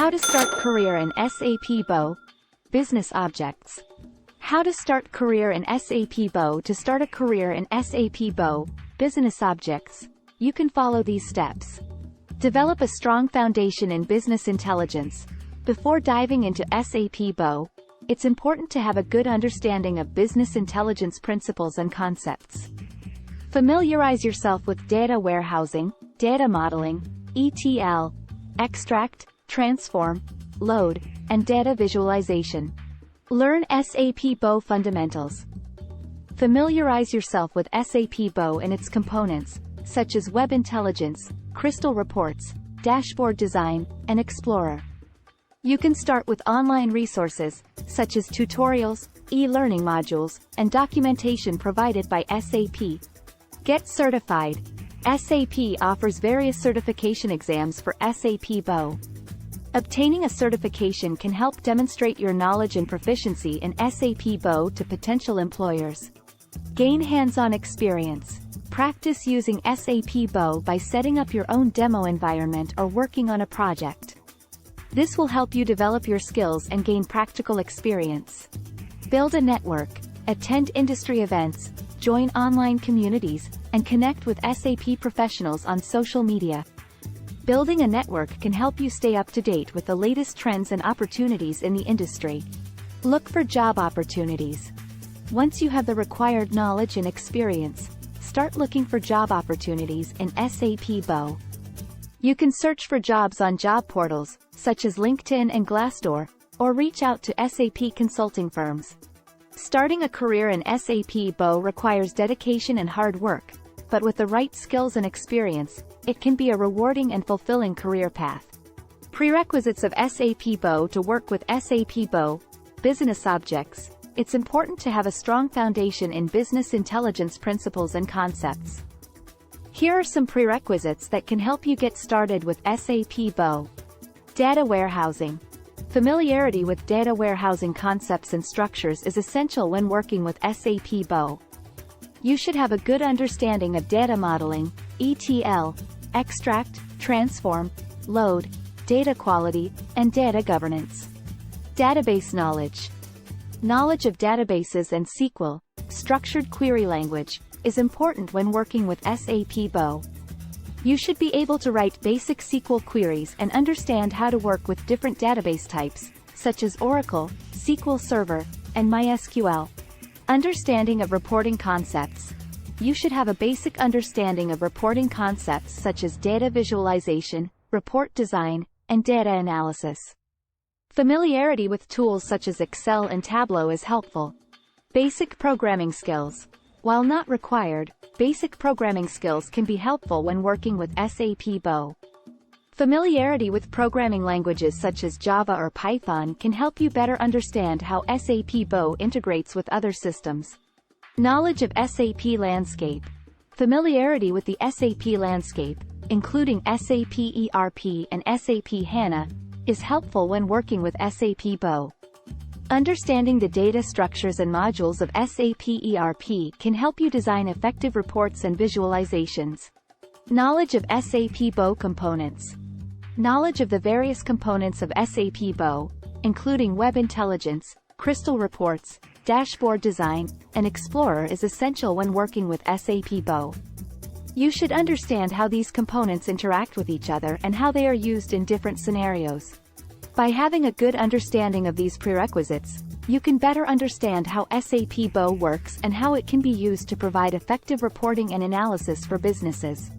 How to start career in SAP BO, Business Objects. How to start career in SAP BO. To start a career in SAP BO, Business Objects, you can follow these steps. Develop a strong foundation in business intelligence. Before diving into SAP BO, it's important to have a good understanding of business intelligence principles and concepts. Familiarize yourself with data warehousing, data modeling, ETL, extract, transform, load, and data visualization. Learn SAP BO fundamentals. Familiarize yourself with SAP BO and its components, such as Web Intelligence, Crystal Reports, Dashboard Design, and Explorer. You can start with online resources, such as tutorials, e-learning modules, and documentation provided by SAP. Get certified. SAP offers various certification exams for SAP BO. Obtaining a certification can help demonstrate your knowledge and proficiency in SAP BO to potential employers. Gain hands-on experience. Practice using SAP BO by setting up your own demo environment or working on a project. This will help you develop your skills and gain practical experience. Build a network, attend industry events, join online communities, and connect with SAP professionals on social media. Building a network can help you stay up to date with the latest trends and opportunities in the industry. Look for job opportunities. Once you have the required knowledge and experience, start looking for job opportunities in SAP BO. You can search for jobs on job portals, such as LinkedIn and Glassdoor, or reach out to SAP consulting firms. Starting a career in SAP BO requires dedication and hard work, but with the right skills and experience, it can be a rewarding and fulfilling career path. Prerequisites of SAP BO. To work with SAP BO, Business Objects, it's important to have a strong foundation in business intelligence principles and concepts. Here are some prerequisites that can help you get started with SAP BO. Data warehousing. Familiarity with data warehousing concepts and structures is essential when working with SAP BO. You should have a good understanding of data modeling, ETL, extract, transform, load, data quality, and data governance. Database knowledge. Knowledge of databases and SQL, structured query language, is important when working with SAP BO. You should be able to write basic SQL queries and understand how to work with different database types, such as Oracle, SQL Server, and MySQL. Understanding of reporting concepts. You should have a basic understanding of reporting concepts such as data visualization, report design, and data analysis. Familiarity with tools such as Excel and Tableau is helpful. Basic programming skills. While not required, basic programming skills can be helpful when working with SAP BO. Familiarity with programming languages such as Java or Python can help you better understand how SAP BO integrates with other systems. Knowledge of SAP landscape. Familiarity with the SAP landscape, including SAP ERP and SAP HANA, is helpful when working with SAP BO. Understanding the data structures and modules of SAP ERP can help you design effective reports and visualizations. Knowledge of SAP BO components. Knowledge of the various components of SAP BO, including Web Intelligence, Crystal Reports, Dashboard Design, and Explorer is essential when working with SAP BO. You should understand how these components interact with each other and how they are used in different scenarios. By having a good understanding of these prerequisites, you can better understand how SAP BO works and how it can be used to provide effective reporting and analysis for businesses.